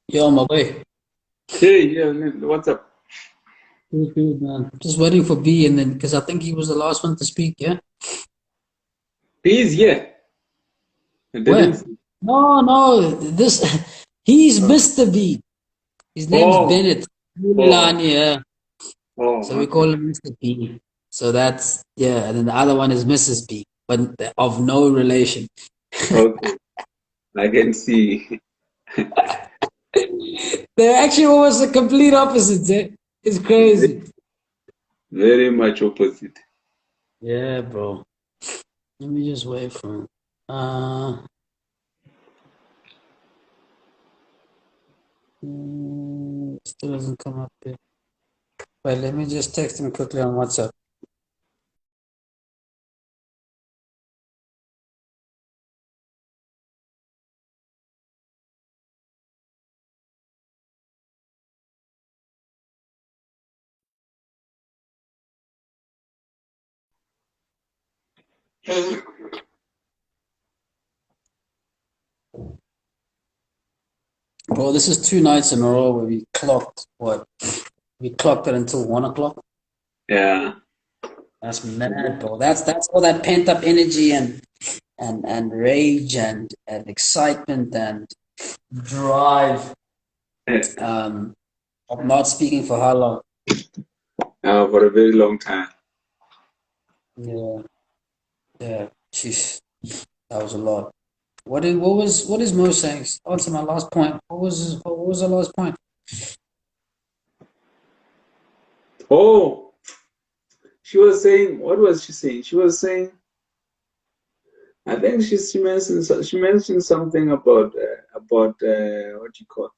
Yo, my boy. Hey, yeah, man, what's up? Good, good, man. Just waiting for B, and then because I think he was the last one to speak. Yeah. He's here. I didn't Where? see. No, no. This he's Oh, Mr. B. His name's oh, Bennett. oh, Milani, yeah. So oh, we okay. call him Mr. B. So that's yeah. And then the other one is Mrs. B, but of no relation. Okay. I can see. They're actually almost the complete opposites. Eh? It's Very, crazy. very much opposite. Yeah, bro. Let me just wait for him. Still doesn't come up here. Wait, let me just text him quickly on WhatsApp. Bro, this is 2 nights in a row where we clocked what? We clocked it until 1 o'clock. Yeah. That's mad, bro. That's all that pent up energy and rage and excitement and drive um of not speaking for how long? For a very long time. Yeah, yeah. Jeez, that was a lot. What is Mo saying? Answer my last point. What was the last point? Oh, she was saying, what was she saying? She was saying, I think she mentioned something about what do you call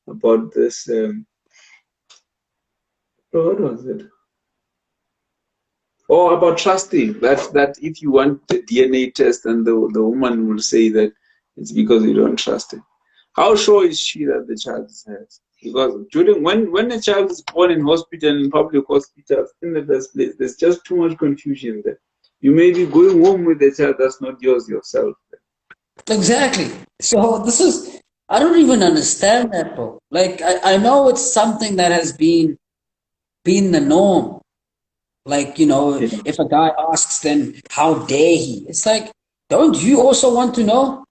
about this. What was it? Oh, about trusting. That if you want the DNA test, and the woman will say that it's because you don't trust it. How sure is she that the child is hers? Because during when a child is born in hospital, in public hospitals, in the first place, there's just too much confusion there. You may be going home with a child that's not yours yourself. Exactly. So this is I don't even understand that, bro. Like I know it's something that has been the norm. Like, Yeah. if a guy asks, then how dare he? It's like, don't you also want to know?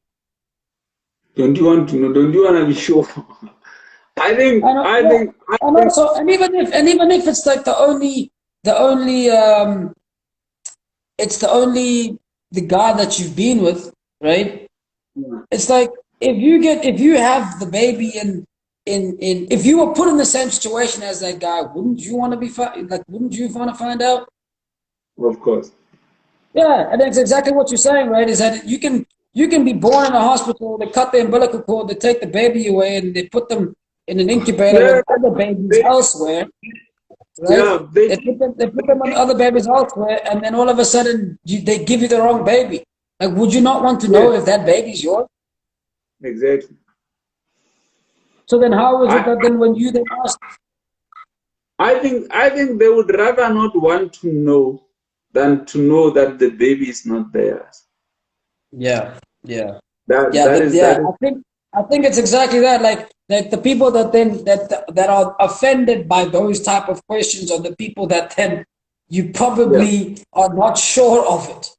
Don't you want to know? Don't you want to be sure? I think. And I yeah, think. I and think. also, and even if it's like the only it's the guy that you've been with, right? Yeah. It's like if you have the baby in if you were put in the same situation as that guy, wouldn't you want to wouldn't you want to find out? Of course. Yeah, and that's exactly what you're saying, right? Is that you can be born in a hospital, they cut the umbilical cord, they take the baby away, and they put them in an incubator Yeah. with other babies They, elsewhere, right? yeah. They. They put them on other babies elsewhere, and then all of a sudden they give you the wrong baby. Like, would you not want to Yeah. know if that baby's yours? Exactly. So then, how is it I. that then when you then ask? I think they would rather not want to know than to know that the baby is not theirs. Yeah, yeah. That Yeah, that is yeah. that is I think it's exactly that. Like the people that are offended by those type of questions are the people that then you yeah. probably are not sure of it,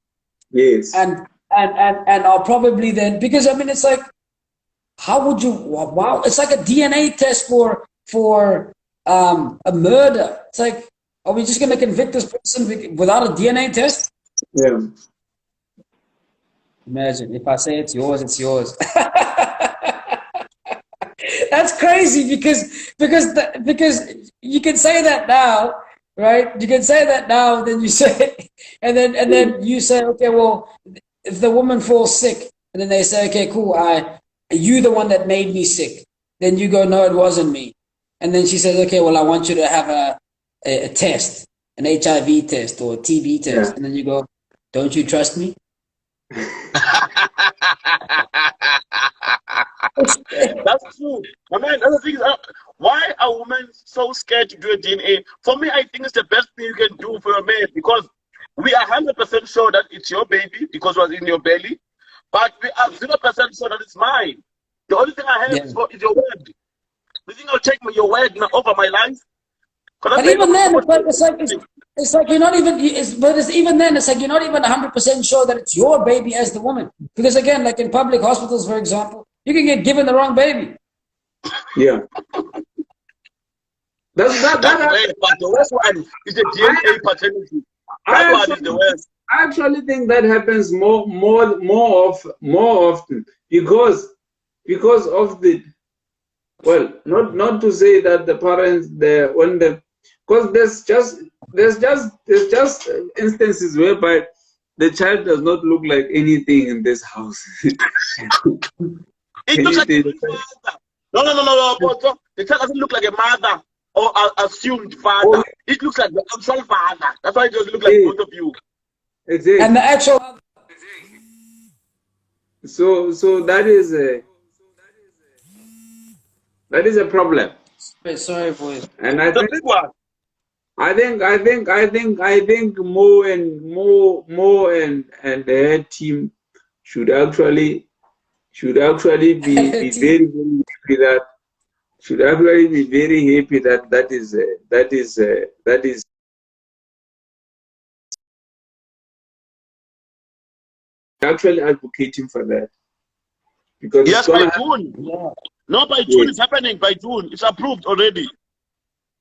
Yes. and are probably then because I mean it's like how would you wow it's like a DNA test for a murder. It's like are we just going to convict this person without a DNA test? Yeah. Imagine if I say it's yours, it's yours. That's crazy because you can say that now, right? You can say that now, then you say, and then you say, okay, well, if the woman falls sick, and then they say, okay, cool, you the one that made me sick. Then you go, no, it wasn't me. And then she says, okay, well, I want you to have a test, an HIV test or a TB Yeah. test, and then you go, don't you trust me? That's true. I mean, other thing is, why are women so scared to do a DNA? For me, I think it's the best thing you can do for a man because we are 100% sure that it's your baby because it was in your belly, but we are 0% sure that it's mine. The only thing I have Yeah, is your word. You think I'll take your word over my life? But even then, it's like you're not even. Even then, it's like you're not even 100% sure that it's your baby as the woman. Because again, like in public hospitals, for example, you can get given the wrong baby. Yeah. That's but the worst one is the DNA paternity. That one is the worst. I actually think that happens more often because of the, well, not to say that the parents because there's just instances whereby the child does not look like anything in this house. It looks like a father. No. The child doesn't look like a mother or assumed father. It looks like the actual father. That's why it doesn't look like both of you. Exactly. And the actual. So that is a problem. Sorry, boys. And the big one. I think Mo and their team should actually be very, very happy that that is actually advocating for that, because yes, by June. Yeah. No, by June it's happening. By June it's approved already.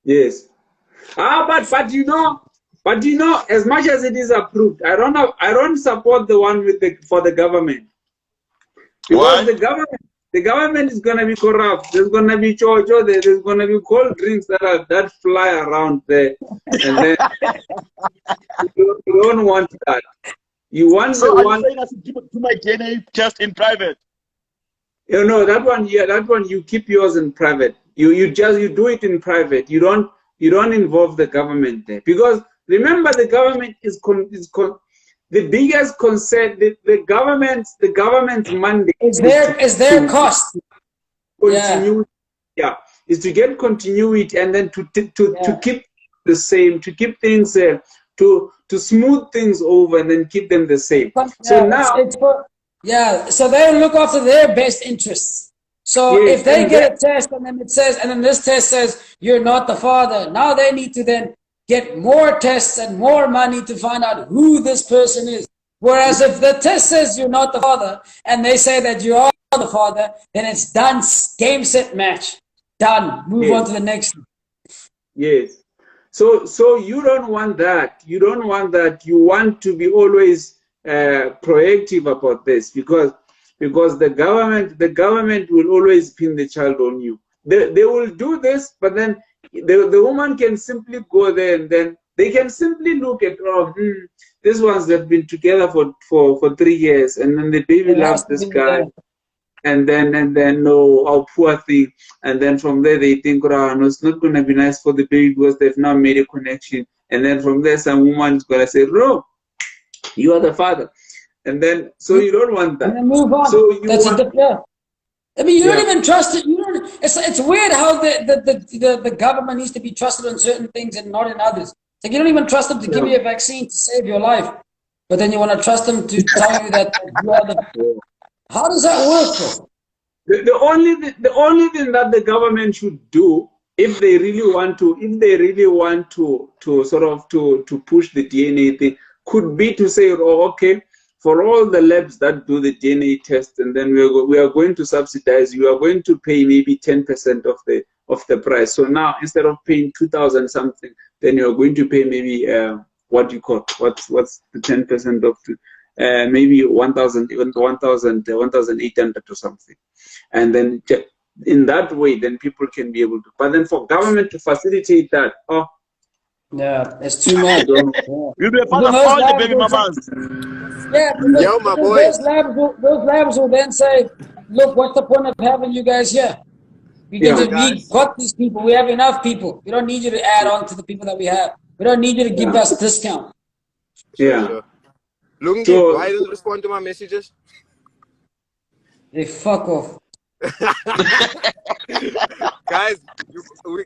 Yes. But you know, as much as it is approved, I don't support the one for the government, because the government is gonna be corrupt. There's gonna be chocho there. There's gonna be cold drinks that fly around there, and then you don't want that. You want so the one. So are you saying I should do my DNA test in private? You know that one. Yeah, that one you keep yours in private. You do it in private. You don't involve the government there, because remember, the government is the biggest concern. The government's mandate is their cost. Continue, is to get continuity, and then to keep the same, to keep things to smooth things over, and then keep them the same. So now. So they look after their best interests. So if they get a test and then this test says you're not the father, now they need to then get more tests and more money to find out who this person is. Whereas if the test says you're not the father and they say that you are the father, then it's done. Game, set, match. Done. Move on to the next one. Yes. So you don't want that. You don't want that. You want to be always proactive about this, because the government will always pin the child on you. They will do this, but then the woman can simply go there, and then they can simply look at, this one's have been together for 3 years, and then the baby loves this guy, and then no, oh, poor thing, and then from there they think, no, it's not going to be nice for the baby because they've now made a connection, and then from there some woman is going to say, no, you are the father, and then so you don't want that. And then move on. So I mean, you don't even trust it. It's weird how the government needs to be trusted on certain things and not in others. It's like you don't even trust them to give you a vaccine to save your life, but then you want to trust them to tell you that you are the. How does that work, bro? The only thing that the government should do, if they really want to sort of to push the DNA thing, could be to say, okay, for all the labs that do the DNA test, and then we are going to subsidize. You are going to pay maybe 10% of the price. So now instead of paying 2,000 something, then you are going to pay maybe what do you call what's the 10% of maybe 1,000, 1,800 or something, and then in that way, then people can be able to. But then for government to facilitate that, it's too much. You'll be a father of all the baby mamas. Yo, my boy. Those labs will then say, look, what's the point of having you guys here? We got these people. We have enough people. We don't need you to add on to the people that we have. We don't need you to give us a discount. Sure. Lungi, why doesn't respond to my messages? They fuck off. Guys,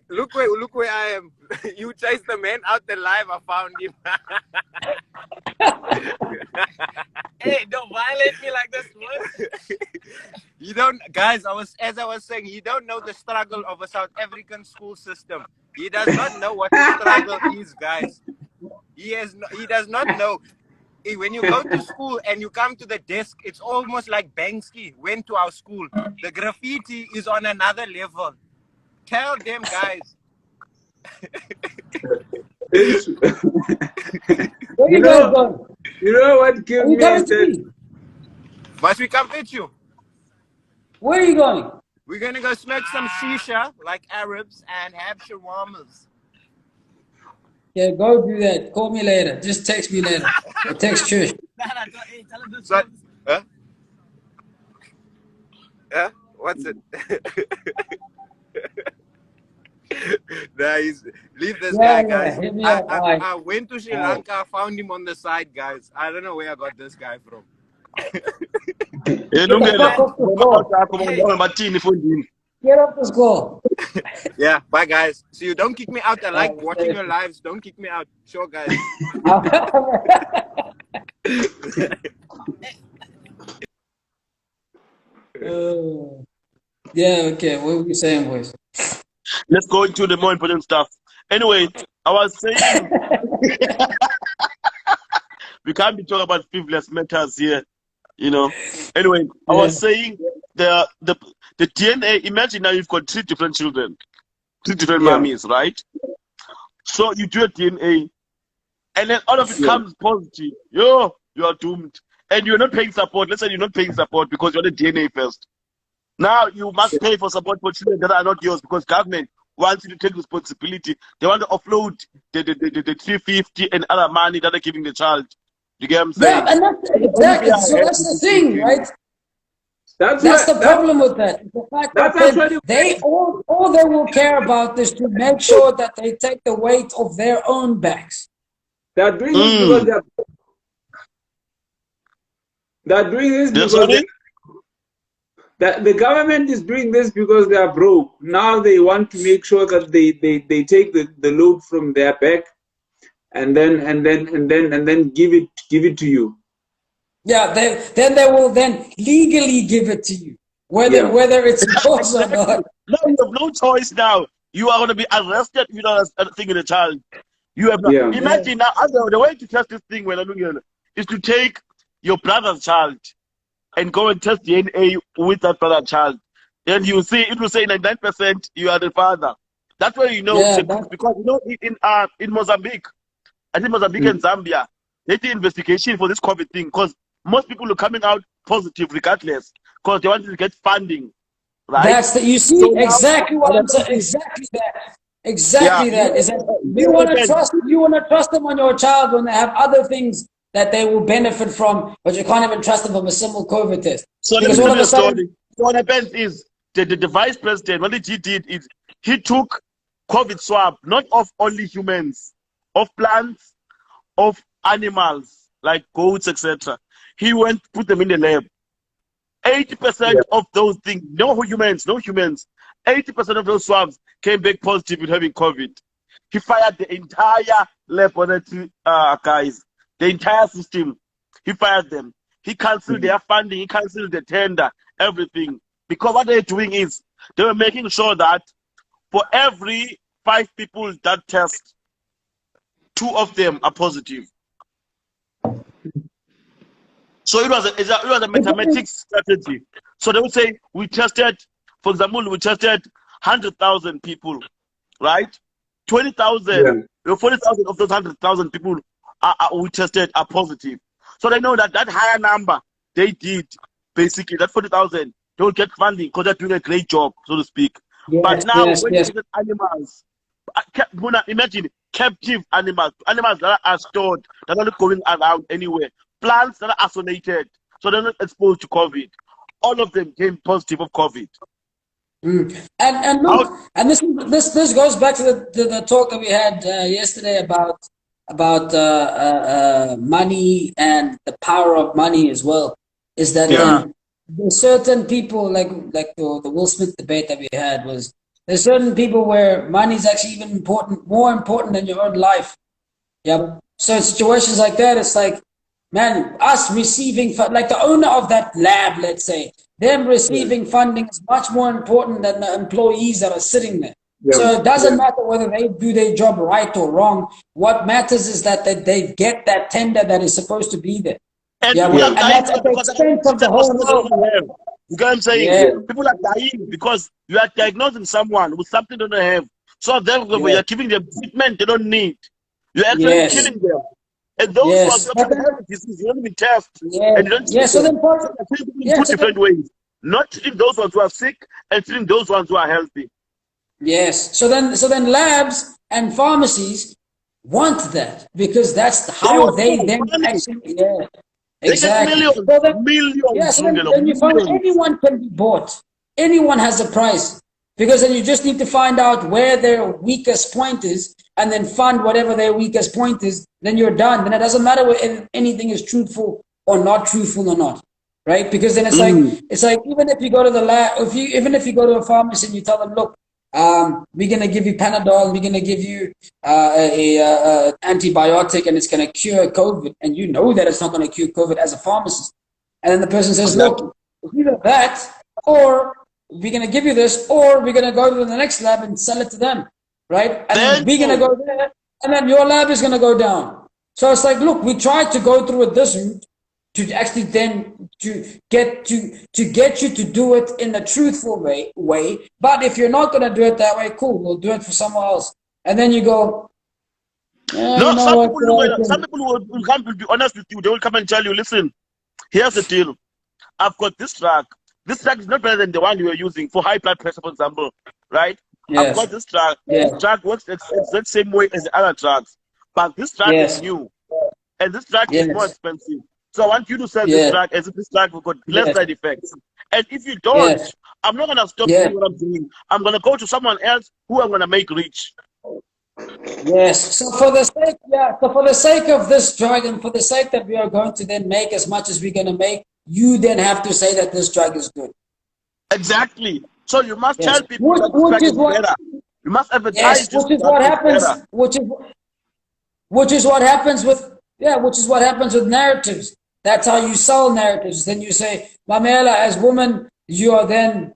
look where I am. You chased the man out the live. I found him. Hey, don't violate me like this, man. You don't, guys. As I was saying, he don't know the struggle of a South African school system. He does not know what the struggle is, guys. He does not know. When you go to school and you come to the desk, it's almost like Banksy went to our school. The graffiti is on another level. Tell them, guys. It's, Where you you guys know, going? you know what Are killed you me coming is to that me? Must we come with you? Where are you going? We're gonna go smoke some shisha like Arabs and have shawarmas. Yeah, go do that. Call me later. Just text me later. Or text Church. So, huh? Huh? What's it? Nice. Leave this Yeah, guy, yeah. guys. Hit me up. All right. I went to Sri All right. Lanka, found him on the side, guys. I don't know where I got this guy from. Hey, Get the Lungelo. fuck off the score. Get off the score. Yeah, bye, guys. See you. Don't kick me out. I like All watching your lives. Don't kick me out. Sure, guys. right. Yeah, okay. What were you saying, boys? Let's go into the more important stuff. Anyway, I was saying we can't be talking about frivolous matters here, you know. Anyway, I was saying the DNA. Imagine now you've got 3 different children, 3 different yeah, mummies, right? So you do a DNA, and then all of it yeah, comes positive. You are doomed, and you're not paying support. Let's say you're not paying support because you're the DNA first. Now you must pay for support for children that are not yours because government wants you to take responsibility. They want to offload the 350 and other money that they're giving the child. You get what I'm Yeah, saying? and that's So the only way exactly. So I have that's to the do thing, DNA. right? that's That's why the problem with that. The fact that that's actually they all they will care about is to make sure that they take the weight of their own backs. they're doing this because Mm. they're doing this That's because sorry? that the government is doing this because they are broke. Now they want to make sure that they take the load from their back and then give it to you. Yeah, then they will then legally give it to you, Yeah. whether it's yours or Exactly. not. Now you have no choice now. You are going to be arrested if you don't think in the child. You have not. Yeah. Yeah, Imagine now, the way to test this thing when I'm doing it is to take your brother's child and go and test DNA with that brother's child. And you see, it will say 99% you are the father. That's why you know, yeah, because you know, in Mozambique, I think Mozambique Mm. and Zambia, they did investigation for this COVID thing because most people are coming out positive regardless because they wanted to get funding, right? that's the. You So see now, exactly what what I'm saying. happens is, Exactly that. yeah, Exactly that. Is that you know what happens? you want to trust them on your child when they have other things that they will benefit from, but you can't even trust them from a simple COVID test So let me because all tell of you a a sudden, story. So what happens is the vice president, what he did is he took COVID swab, not of only humans, of plants, of animals like goats, etc. He went put them in the lab. 80% Yeah. of those things, no humans, no humans. 80% of those swabs came back positive with having COVID. He fired the entire laboratory guys, the entire system. He fired them. He canceled their funding. He canceled the tender, everything. Because what they're doing is they were making sure that for every 5 people that test, 2 of them are positive. So it was a mathematics strategy. So they would say we tested, for example, we tested 100,000 people, right? 20,000, Yeah. 40,000 of those 100,000 people we tested are positive. So they know that higher number they did, basically, that 40,000, they will get funding because they're doing a great job, so to speak. But yes, now, yes, when you yes. look at animals, imagine captive animals that are stored, they're not going around anywhere. Plants that are isolated, so they're not exposed to COVID. All of them came positive of COVID. And How? look, and this goes back to the talk that we had yesterday about money and the power of money as well. Is that Yeah. there's certain people like the Will Smith debate that we had was there's certain people where money is actually even more important than your own life. Yeah. So in situations like that, it's like, man, us receiving like the owner of that lab, let's say, them receiving funding is much more important than the employees that are sitting there. Yeah. So it doesn't matter whether they do their job right or wrong. What matters is that they get that tender that is supposed to be there. And Yeah, people are and dying that's at the because expense of the whole world. You get what I'm saying? Yeah. People are dying because you are diagnosing someone with something they don't have. So therefore, Yeah. you're giving them treatment they don't need. You're actually Yes. killing them. And those who are Yes. actually having disease, you don't even test. Yeah. And you don't Yeah. treat So them. then, So they're treating people in two different ways. Not treating those ones who are sick and treating those ones who are healthy. yes. So then labs and pharmacies want that because that's how they want then money. actually. Yeah. They get Exactly. millions, So then, millions, so Lungelo, then you find millions. anyone can be bought. Anyone has a price. Because then you just need to find out where their weakest point is and then fund whatever their weakest point is. Then you're done. Then it doesn't matter whether anything is truthful or not truthful or not. Right? Because then it's like even if you go to the lab, even if you go to a pharmacy and you tell them, look, we're gonna give you Panadol, we're gonna give you a antibiotic, and it's gonna cure COVID, and you know that it's not gonna cure COVID as a pharmacist. And then the person says, look, it's either that, or we're gonna give you this, or we're gonna go to the next lab and sell it to them, right? And then we're gonna go there, and then your lab is gonna go down. So it's like, look, we tried to go through it this route to actually then to get you to do it in a truthful way. But if you're not gonna do it that way, cool, we'll do it for someone else. And then you go, No, you know some people will come to be honest with you. They will come and tell you, listen, here's the deal. I've got this drug. This drug is not better than the one you are using for high blood pressure, for example, right? Yes. I've got this drug. Yes. This drug works the exact same way as the other drugs, but this drug is new, and this drug is more expensive. So I want you to sell this drug as if this drug will got less side effects. And if you don't, I'm not gonna stop doing what I'm doing. I'm gonna go to someone else who I'm gonna make rich. Yes. So for the sake of this drug, and for the sake that we are going to then make as much as we're going to make, you then have to say that this drug is good. Exactly. So you must tell people which that this drug is is what, better. You must advertise this which is what happens. better. Which is what happens with narratives. That's how you sell narratives. Then you say, Mamela, as woman, you are then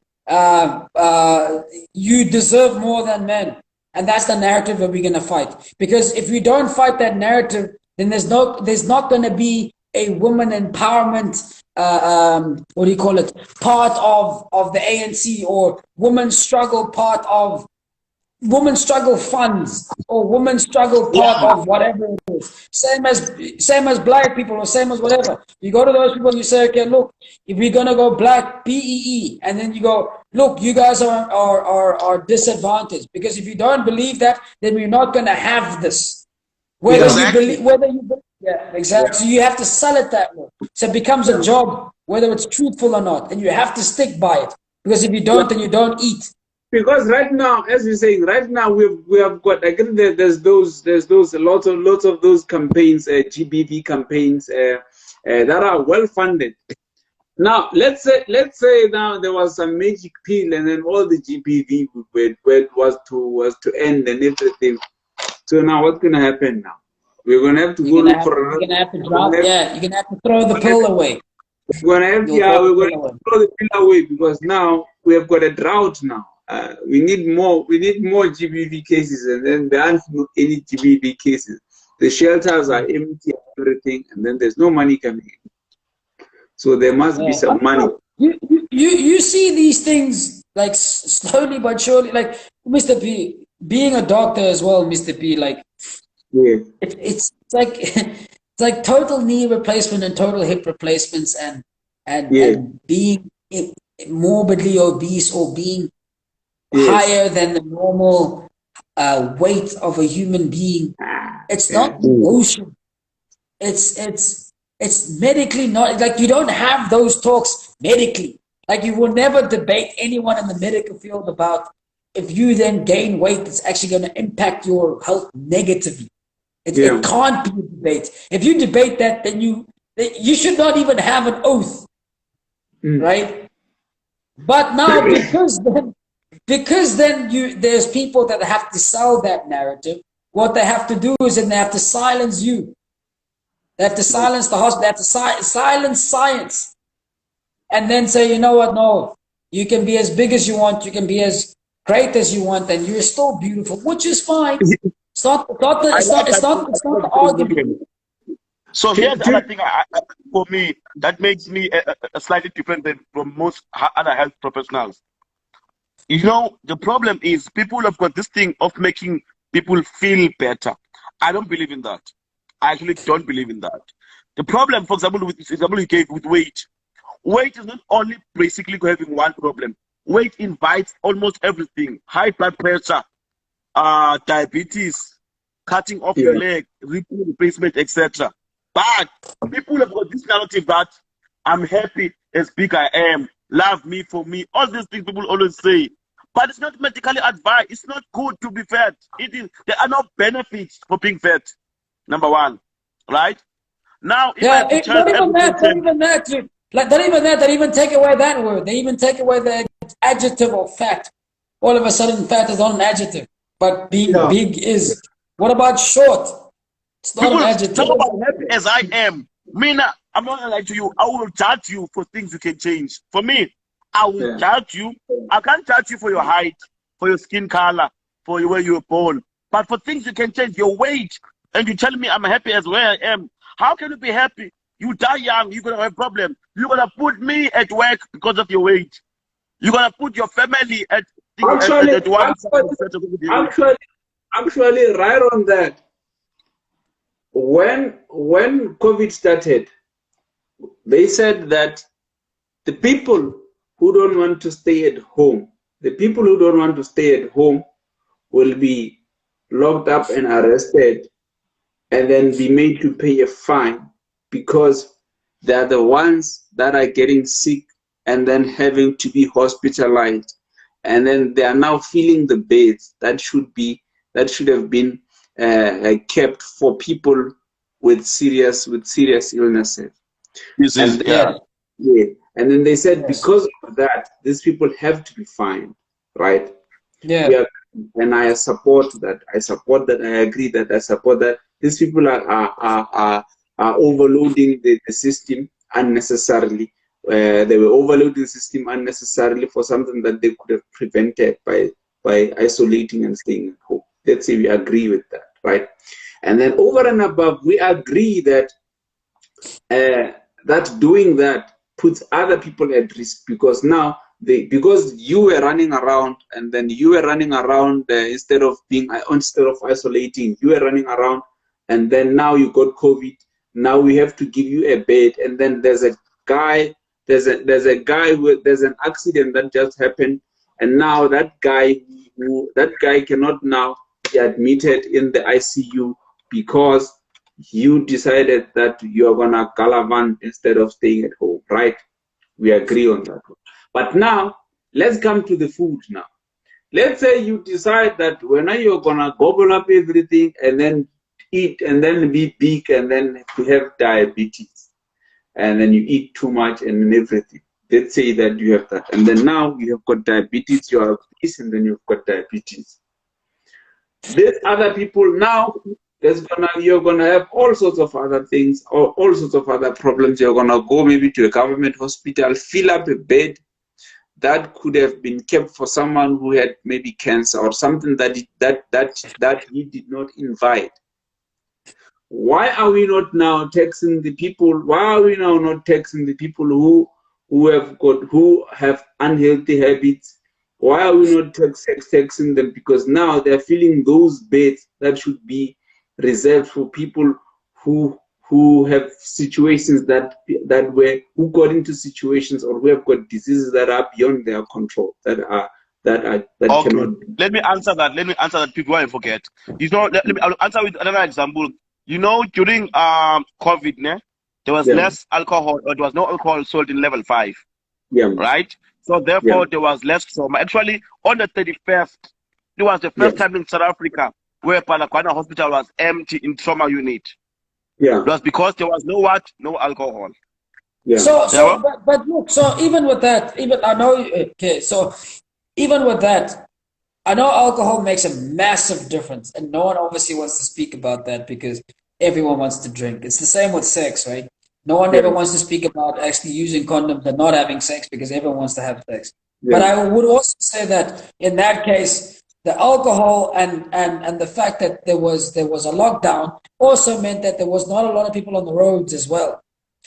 you deserve more than men. And that's the narrative that we're going to fight. Because if we don't fight that narrative, then there's not going to be a woman empowerment, part of the ANC, or women's struggle part of women's struggle funds, or women's struggle part of whatever it is. Same as black people, or same as whatever. You go to those people and you say, okay, look, if we're gonna go black BEE, and then you go, look, you guys are disadvantaged, because if you don't believe that, then we're not gonna have this. Whether you believe, exactly. So you have to sell it that way. So it becomes a job, whether it's truthful or not, and you have to stick by it. Because if you don't, then you don't eat. Because right now, as you're saying, right now we have got, again, there's a lot of those campaigns, GBV campaigns that are well funded. Now let's say now there was some magic pill, and then all the GBV was to end and everything. So now what's gonna happen now? We're gonna have to go look for another. You're gonna have to drop. You're gonna have to throw the pill away. We're gonna throw the pill away, because now we have got a drought now. We need more GBV cases, and then there aren't any GBV cases. The shelters are empty, everything, and then there's no money coming in. So there must be some money. You see these things like slowly but surely, like Mr. P, being a doctor as well, Mr. P, like it's like total knee replacement and total hip replacements, and being morbidly obese, or being higher than the normal weight of a human being. It's not emotion. It's medically not, like, you don't have those talks medically. Like, you will never debate anyone in the medical field about if you then gain weight, it's actually going to impact your health negatively. It can't be a debate. If you debate that, then you should not even have an oath, right? But now, because then there's people that have to sell that narrative. What they have to do is then they have to silence you. They have to silence the hospital. They have to silence science. and then say, you know what? No, you can be as big as you want. You can be as great as you want, and you're still beautiful, which is fine. I like that. It's not the argument. So here's the other thing for me that makes me slightly different than from most other health professionals. You know, the problem is people have got this thing of making people feel better. I don't believe in that. I actually don't believe in that. The problem, for example, with example you gave with weight. Weight is not only basically having one problem. Weight invites almost everything: high blood pressure, diabetes, cutting off your leg, replacement, etc. But people have got this narrative that I'm happy as big I am, love me for me. All these things people always say. But it's not medically advised. It's not good to be fat. There are no benefits for being fat. Number one. Right? Now, if I have to tell not even that, they even take away that word. They even take away the adjective of fat. All of a sudden, fat is not an adjective, but being big is. What about short? It's not people an adjective. talk about happy as I am. Mina, I'm not gonna lie to you. I will judge you for things you can change. For me, I will judge you. I can't judge you for your height, for your skin color, for where you were born. But for things you can change, your weight, and you tell me I'm happy as where I am. How can you be happy? You die young, you're gonna have a problem. You're gonna put me at work because of your weight. You're gonna put your family at one side. Actually, right on that. When COVID started, they said that the people who don't want to stay at home, will be locked up and arrested and then be made to pay a fine because they are the ones that are getting sick and then having to be hospitalized, and then they are now filling the beds that should have been kept for people with serious illnesses. And then they said because of that, these people have to be fined, right? And I support that. I agree that. I support that. These people are overloading the system unnecessarily. They were overloading the system unnecessarily for something that they could have prevented by isolating and staying at home. Let's say we agree with that, right? And then over and above, we agree that that doing that puts other people at risk because now because you were running around and then you were running around instead of isolating, you were running around and then now you got COVID. Now we have to give you a bed, and then there's an accident that just happened, and now that guy cannot now be admitted in the ICU because you decided that you're gonna gallivant instead of staying at home, right? We agree on that. But now let's come to the food now. Let's say you decide that when you're gonna gobble up everything and then eat and then be big and then you have diabetes and then you eat too much and everything. Let's say that you have that, and then now you have got diabetes, you have this, and then you've got diabetes. These other people now, you're gonna have all sorts of other things or all sorts of other problems. You're gonna go maybe to a government hospital, fill up a bed that could have been kept for someone who had maybe cancer or something that he did not invite. Why are we not now taxing the people? Why are we now not taxing the people who have unhealthy habits? Why are we not taxing them? Because now they're filling those beds that should be reserved for people who have situations who got into situations or who have got diseases that are beyond their control, that okay. cannot. Let me answer that before I forget. I'll answer with another example. You know, during COVID, there was less alcohol, or there was no alcohol sold in level 5. Yeah. Right? So therefore there was less trauma. Actually, on the 31st, it was the first time in South Africa where Palakwana Hospital was empty in trauma unit. Yeah. It was because there was no alcohol. Yeah. But look, so even with that, even with that, I know alcohol makes a massive difference, and no one obviously wants to speak about that because everyone wants to drink. It's the same with sex, right? No one Yeah. ever wants to speak about actually using condoms and not having sex because everyone wants to have sex. But Yeah. I would also say that in that case, the alcohol and the fact that there was a lockdown also meant that there was not a lot of people on the roads as well.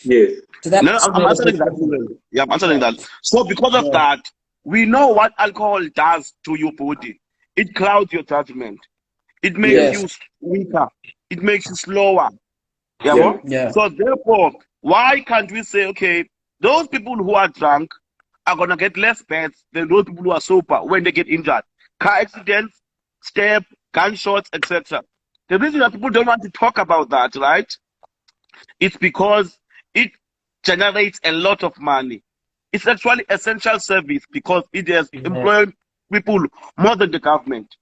Yes. So that No, no, also I'm made a answering big that. difference. Yeah, I'm answering that. So because of Yeah. that, we know what alcohol does to your body. It clouds your judgment. It makes Yeah. you Yes. weaker. It makes you slower. Yeah, Yeah. bro? Yeah. So therefore, why can't we say, okay, those people who are drunk are gonna get less bad than those people who are sober when they get injured? Car accidents, stab, gunshots, etc. The reason that people don't want to talk about that, right? It's because it generates a lot of money. It's actually essential service because it has Yeah. employed people more than the government.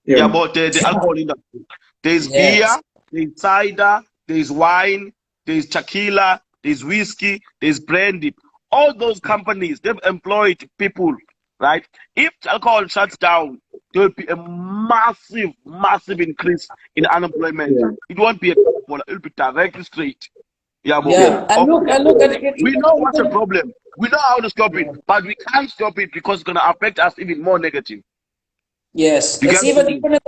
Yeah, Yeah. about the alcohol industry. There's beer, Yes. there's cider, there's wine, there's tequila, there's whiskey, there's brandy. All those companies, they've employed people, right? If alcohol shuts down, there will be a massive, massive increase in unemployment. Yeah. It won't be a it'll be directly straight. Yeah, but Yeah. Yeah. And look at it, we even know what's the even problem. We know how to stop it, yeah. but we can't stop it because it's gonna affect us even more negative. Yes. You It's get what I even mean?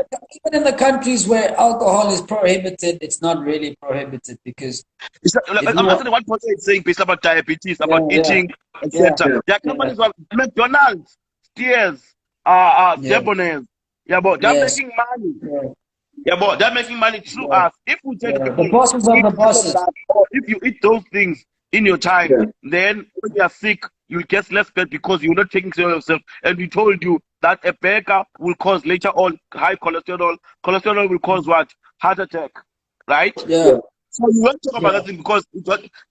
even in the countries where alcohol is prohibited, it's not really prohibited because It's not, if you I'm want, answering one person is saying it's about diabetes, yeah, about yeah, eating, etc. yeah, Yeah. There are yeah, companies like McDonald's, Steers, yeah, Debonairs. Yeah, but they're yes, making money. yeah, Yeah, but they're making money through yeah, us. If we tell the yeah. The people, bosses of eat the this and bosses. that, or if you eat those things in your time, Yeah. then when you are sick, you'll get less bad because you're not taking care of yourself. And we told you that a burger will cause later on high cholesterol. Cholesterol will cause what? Heart attack, right? Yeah, Yeah. So you won't talk about yeah. that thing because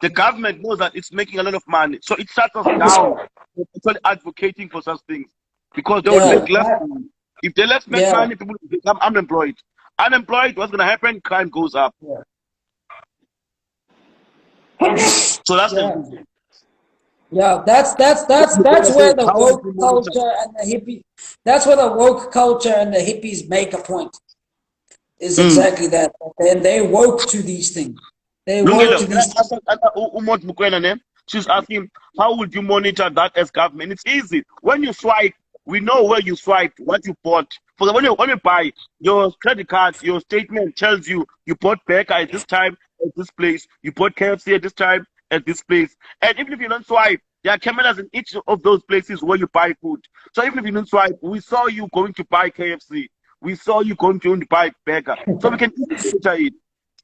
the government knows that it's making a lot of money. So it shuts us down 100%. for actually advocating for such things because they will Yeah, make less money. If they less make yeah, money, people will become unemployed. Unemployed, what's going to happen? Crime goes up. yeah, So that's the yeah. reason. Yeah, You're that's gonna where say, the how would woke you monitor? culture and the hippie, that's where the woke culture and the hippies make a point. Is Mm. exactly that. And they woke to these things. They woke Lungelo, to can I these things. answer Umot Mukwena name? She's asking, how would you monitor that as government? It's easy. When you swipe, we know where you swiped, what you bought. For the, when you buy, your credit card, your statement tells you you bought burger at this time at this place, you bought KFC at this time at this place. And even if you don't swipe, there are cameras in each of those places where you buy food. So even if you don't swipe, we saw you going to buy KFC. We saw you going to buy burger. So we can easily monitor it.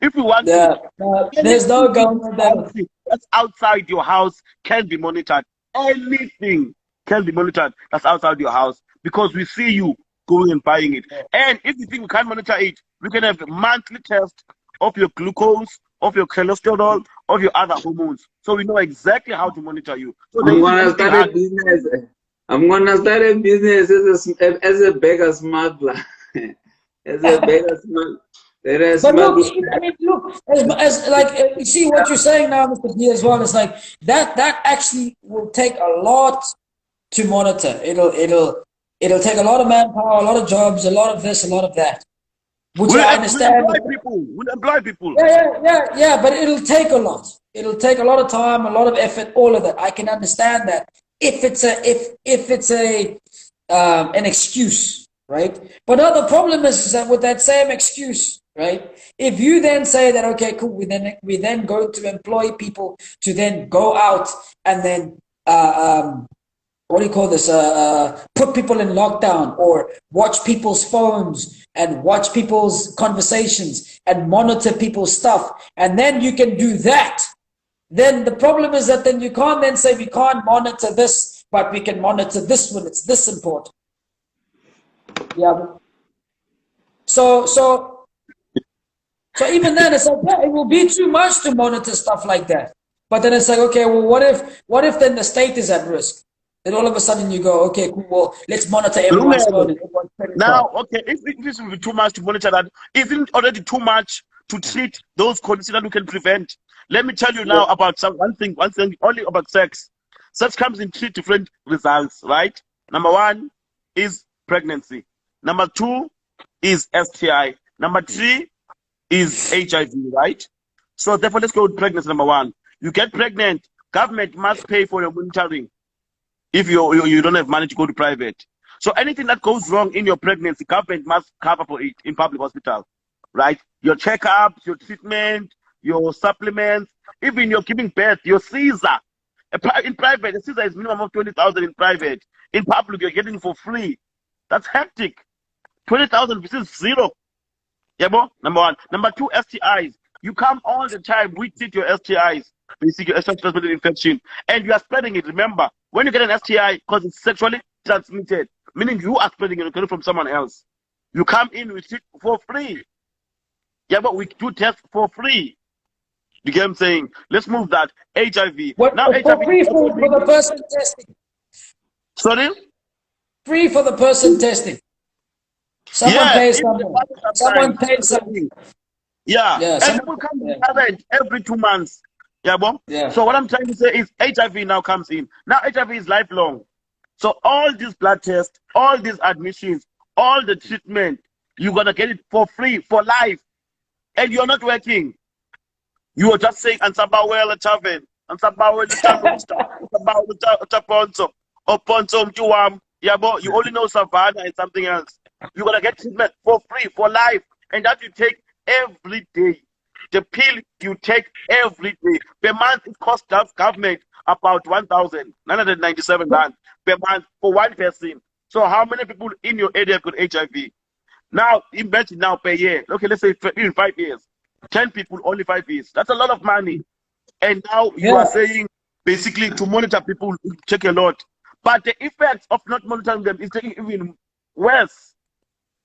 If we want to, Yeah, there's no anything government that. that's outside your house can be monitored. Anything can be monitored that's outside your house because we see you going and buying it. And if you think we can't monitor it, we can have a monthly test of your glucose, of your cholesterol, of your other hormones. So we know exactly how to monitor you. So there I'm isn't gonna anything start a hard. business. I'm gonna start a business as a beggar smuggler. As a beggar smuggler. There are But look, smugglers. I mean, look, as like you see what you're saying now, Mr. D, as well. It's like that actually will take a lot to monitor. It'll take a lot of manpower, a lot of jobs, a lot of this, a lot of that. Which I We'll understand. employ people. We'll employ people. Yeah. But it'll take a lot. It'll take a lot of time, a lot of effort, all of that. I can understand that if it's a an excuse, right? But now the problem is that with that same excuse, right? If you then say that okay, cool, we then go to employ people to then go out and then what do you call this? Put people in lockdown or watch people's phones and watch people's conversations and monitor people's stuff. And then you can do that. Then the problem is that then you can't then say we can't monitor this, but we can monitor this when it's this important. Yeah. So even then it's like, yeah, it will be too much to monitor stuff like that. But then it's like, okay, well, what if then the state is at risk? Then all of a sudden you go, okay, cool, well, let's monitor everyone's phone and everyone's credit card. Now, okay, if this will be too much to monitor that, isn't it already too much to treat those conditions that we can prevent? Let me tell you now about one thing only about sex. Sex comes in three different results, right? Number one is pregnancy. Number two is STI. Number three is HIV, right? So therefore, let's go with pregnancy number one. You get pregnant, government must pay for your monitoring if you don't have money to go to private. So anything that goes wrong in your pregnancy, government must cover for it in public hospital, right? Your checkups, your treatment, your supplements, even your giving birth, your Caesar. In private, the Caesar is minimum of 20,000 in private. In public, you're getting for free. That's hectic. 20,000 versus zero. Yeah, boy? Number one. Number two, STIs. You come all the time. We treat your STIs, basically your sexually transmitted infection, and you are spreading it. Remember, when you get an STI, because it's sexually transmitted, meaning you are spreading it, you get it from someone else. You come in, we treat for free. Yeah, but we do tests for free. You get what I'm saying? Let's move that. HIV. What, Now, for HIV. free for the person testing. Sorry? Free for the person testing. Someone pays someone. Someone pays something. Yeah. Yeah. And people come to coverage every 2 months. Yeah, boy? Yeah. So what I'm trying to say is HIV now comes in. Now HIV is lifelong. So all these blood tests, all these admissions, all the treatment, you're going to get it for free, for life. And you're not working. You are just saying, Ansabawela Chaven, Ansabawela Chaponso, or Ponso Mchuam. Yeah, but you only know Savannah and something else. You're going to get treatment for free, for life. And that you take every day. The pill you take every day. Per month, it costs government about 1,997 rand per month for one person. So how many people in your area have got HIV? Now, imagine now per year. Okay, let's say in 5 years. 10 people, only 5 years. That's a lot of money. And now you are saying, basically, to monitor people, check a lot. But the effects of not monitoring them is taking even worse.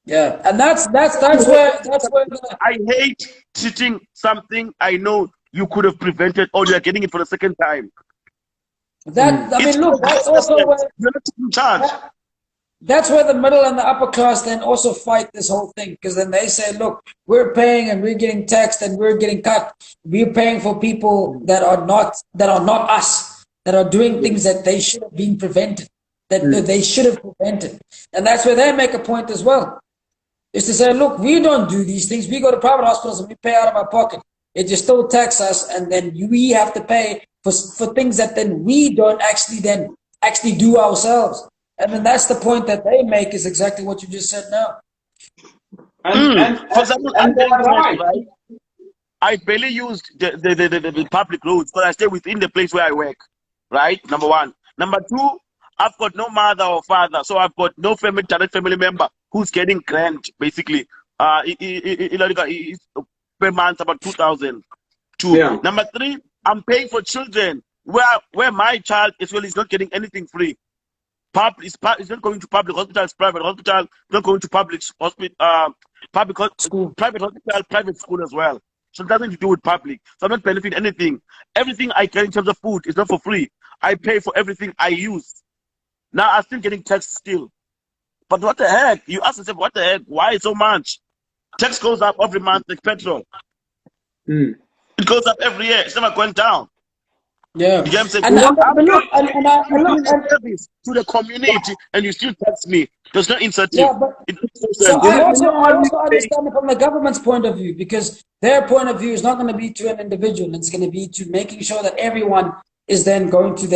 Yeah, and that's where I hate treating something I know you could have prevented, or you are getting it for the second time. That I mean, look, that's also where you're not in charge. That's where the middle and the upper class then also fight this whole thing, because then they say, look, we're paying and we're getting taxed and we're getting cut. We're paying for people that are not us, that are doing things that they should have been prevented, that they should have prevented. And that's where they make a point as well, is to say, look, we don't do these things. We go to private hospitals and we pay out of our pocket. It just still tax us, and then we have to pay for things that then we don't actually do ourselves. And then that's the point that they make, is exactly what you just said now. And for example, right? I barely used the public roads, but I stay within the place where I work, right? Number one. Number two, I've got no mother or father, so I've got no direct family member who's getting grant, basically. Per month about 2,000. Yeah. Number three, I'm paying for children where my child is not getting anything free. It's not going to public hospital, it's private hospital, not going to public hospital, private hospital, private school as well. So it nothing to do with public. So I'm not benefiting anything. Everything I get in terms of food is not for free. I pay for everything I use. Now I'm still getting taxed still. But what the heck? You ask yourself, what the heck? Why so much? Tax goes up every month like petrol. It goes up every year. It's never going down. Yeah. You get what I'm saying? And service to the community, and you still tax me. There's no incentive. Yeah, but so I also understand it from the government's point of view, because their point of view is not going to be to an individual. It's going to be to making sure that everyone is then going to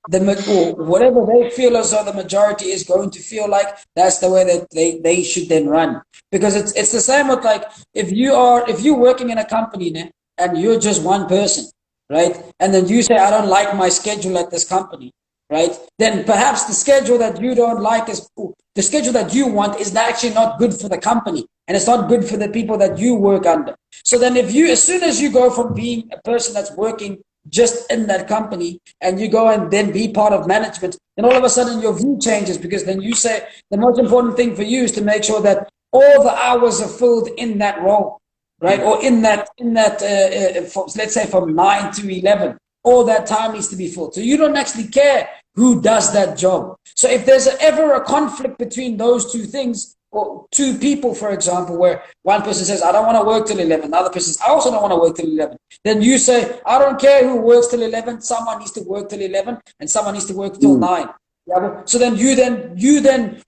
or whatever they feel as though the majority is going to feel like, that's the way that they should then run. Because it's the same with, like, if you're working in a company and you're just one person, right? And then you say, I don't like my schedule at this company, right? Then perhaps the schedule that you don't like the schedule that you want is actually not good for the company, and it's not good for the people that you work under. So then as soon as you go from being a person that's working just in that company and you go and then be part of management, then all of a sudden your view changes, because then you say the most important thing for you is to make sure that all the hours are filled in that role, right? Or in that let's say from 9 to 11, all that time needs to be filled. So you don't actually care who does that job. So if there's ever a conflict between those two things, or two people, for example, where one person says, I don't want to work till 11, the other person says, I also don't want to work till 11. Then you say, I don't care who works till 11, someone needs to work till 11, and someone needs to work till 9. Yeah, so then you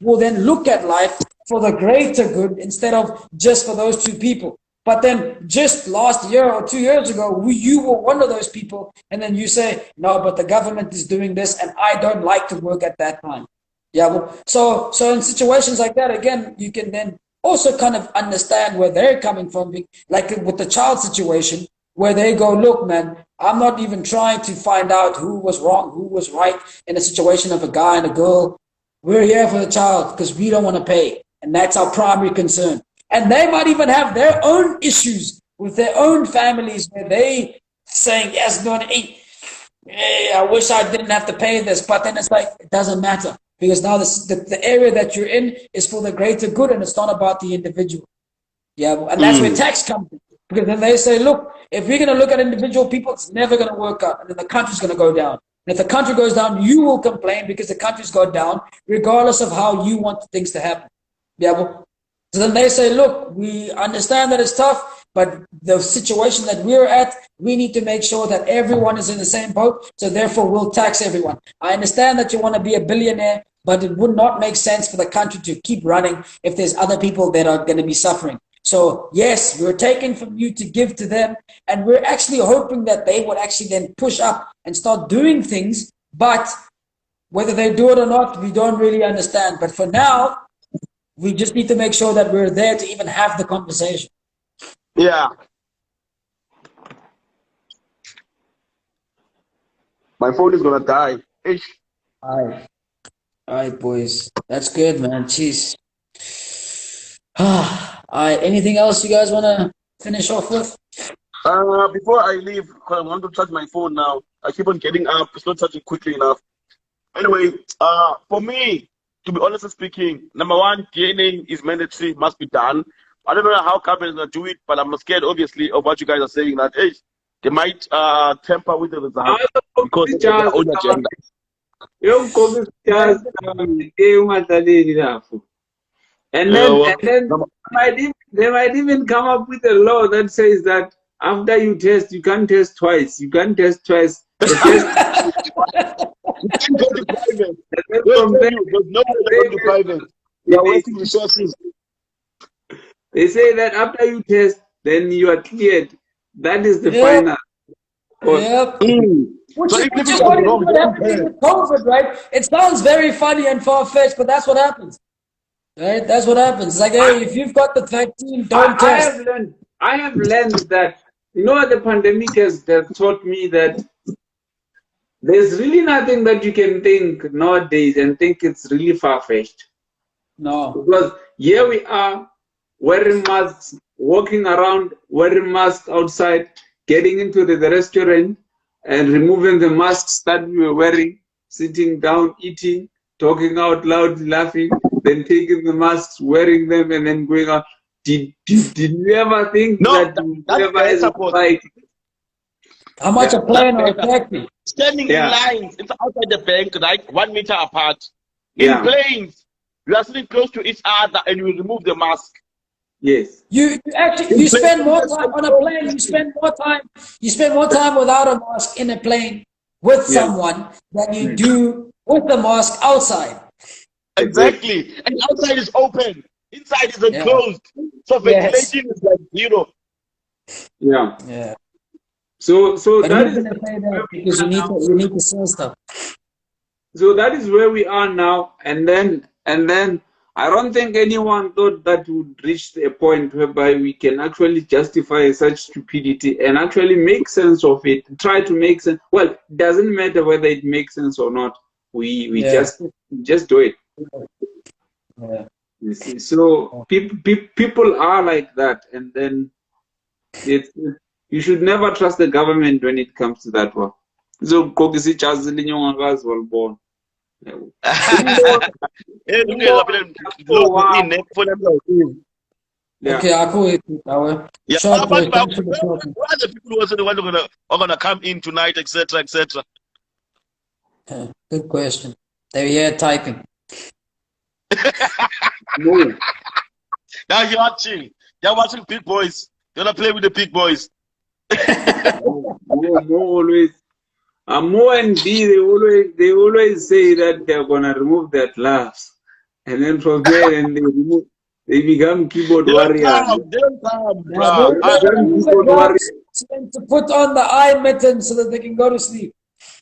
will then look at life for the greater good instead of just for those two people. But then just last year or 2 years ago, you were one of those people, and then you say, no, but the government is doing this, and I don't like to work at that time. Yeah. Well, so in situations like that, again, you can then also kind of understand where they're coming from, like with the child situation, where they go, look, man, I'm not even trying to find out who was wrong, who was right in a situation of a guy and a girl. We're here for the child because we don't want to pay. And that's our primary concern. And they might even have their own issues with their own families where they saying, yes, no, hey, I wish I didn't have to pay this. But then it's like, it doesn't matter. Because now the area that you're in is for the greater good and it's not about the individual. Yeah, and that's where tax comes in. Because then they say, look, if we're going to look at individual people, it's never going to work out. And then the country's going to go down. And if the country goes down, you will complain because the country's gone down, regardless of how you want things to happen. Yeah, well, so then they say, look, we understand that it's tough, but the situation that we're at, we need to make sure that everyone is in the same boat. So therefore, we'll tax everyone. I understand that you want to be a billionaire, but it would not make sense for the country to keep running if there's other people that are going to be suffering. So yes, we're taking from you to give to them, and we're actually hoping that they would actually then push up and start doing things, but whether they do it or not, we don't really understand. But for now, we just need to make sure that we're there to even have the conversation. Yeah. My phone is gonna die. Ish. All right, boys. That's good, man. Jeez. Anything else you guys want to finish off with? Before I leave, because I want to charge my phone now. I keep on getting up. It's not charging quickly enough. Anyway, for me, to be honestly speaking, number one, DNA is mandatory, must be done. I don't know how government is going to do it, but I'm scared, obviously, of what you guys are saying, that hey, they might tamper with the results because of their own agenda. And then they might even come up with a law that says that after you test, you can't test twice. You can't test twice. You can go to private. There's no way to go to private. You are wasting resources. They say that after you test, then you are cleared. That is the final. Yep. Which So is if you what wrong, happens with COVID, right? It sounds very funny and far-fetched, but that's what happens. Right? That's what happens. It's like, hey, if you've got the vaccine, don't test. I have learned that, the pandemic has taught me that there's really nothing that you can think nowadays and think it's really far-fetched. No. Because here we are, wearing masks, walking around, wearing masks outside, getting into the restaurant and removing the masks that we were wearing, sitting down, eating, talking out loud, laughing, then taking the masks, wearing them, and then going out. Did you ever think that how much a plane or a taxi? Standing in lines outside the bank, like 1 meter apart. In planes, you are sitting close to each other and you remove the mask. Yes. You spend more time on a plane. You spend more time without a mask in a plane with someone than you do with the mask outside. Exactly. And outside is open. Inside is enclosed. So ventilation is like zero. Yeah. Yeah. So but that is because you need to sell stuff. So that is where we are now, and then I don't think anyone thought that would reach a point whereby we can actually justify such stupidity and actually make sense of it. Try to make sense. Well, it doesn't matter whether it makes sense or not. We just do it. Yeah. You see? So people are like that, and then you should never trust the government when it comes to that one. So born. Okay, I'll call it. Short boy, thanks for the talking. What are the people who are gonna come in tonight, etc., etc.? Good question. They're here typing. Now you're watching big boys. You're gonna play with the big boys. Always. Mo and B, they always say that they're gonna remove their gloves, and then from there, and They become keyboard They don't warriors. come. They don't come, Yeah, bruh. they become use the keyboard drugs warriors. to put on the eye mitten so that they can go to sleep.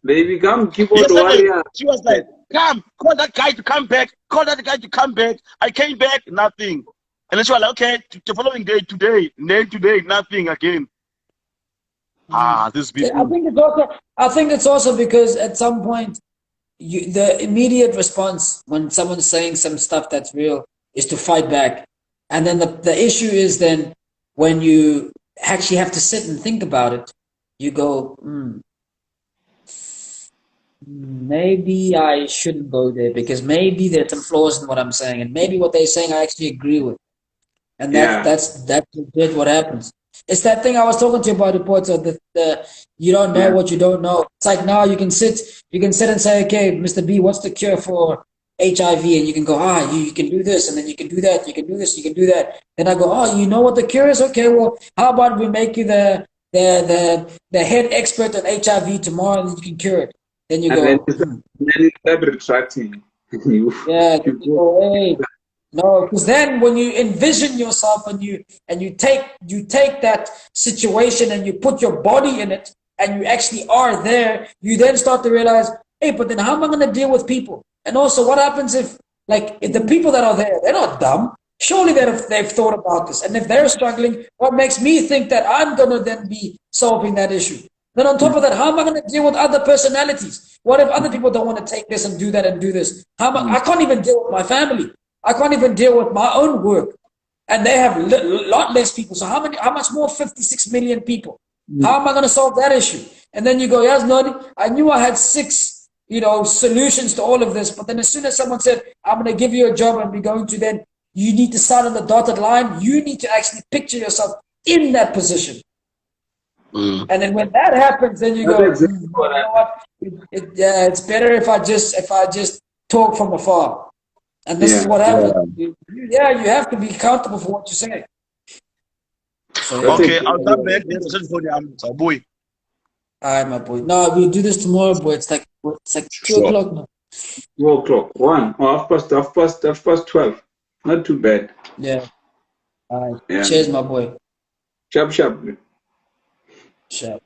They become keyboard Yesterday, warriors. she was like, come, call that guy to come back. Call that guy to come back. I came back, nothing. And then she was like, okay, the following day, today, then today, nothing again. These people. I think it's also because at some point the immediate response when someone's saying some stuff that's real is to fight back. And then the issue is then when you actually have to sit and think about it, you go, maybe I shouldn't go there because maybe there's some flaws in what I'm saying, and maybe what they're saying I actually agree with. And Yeah. that's legit what happens. It's that thing I was talking to you about, reports of the you don't know Yeah. what you don't know. It's like now you can sit and say, okay, Mr. B, what's the cure for HIV? And you can go, you can do this, and then you can do that, you can do this, you can do that. Then I go, you know what the cure is? Okay, well, how about we make you the head expert on HIV tomorrow, and you can cure it. Then you And go, then you start retracting. yeah, then you go, hey. No, because then when you envision yourself and you take that situation and you put your body in it and you actually are there, you then start to realize, hey, but then how am I going to deal with people? And also, what happens if the people that are there, they're not dumb. Surely they've thought about this, and if they're struggling, what makes me think that I'm going to then be solving that issue? Then on top of that, how am I going to deal with other personalities? What if other people don't want to take this and do that and do this? I can't even deal with my family. I can't even deal with my own work, and they have a lot less people. So how much more? 56 million people. How am I going to solve that issue? And then you go, yes, no, I knew I had 6, solutions to all of this. But then as soon as someone said, I'm going to give you a job and we're going to then, you need to start on the dotted line. You need to actually picture yourself in that position. And then when that happens, then you go, Exactly you know what? It's better if I just talk from afar. And this is what happens. You have to be accountable for what you say. So, Okay, I'll come back. There's a for the boy. All right, my boy. No, we'll do this tomorrow, boy. It's like 2 o'clock now. 2 o'clock, 1, or half past 12. Not too bad. Yeah. All right. Yeah. Cheers, my boy. Sharp. Sharp.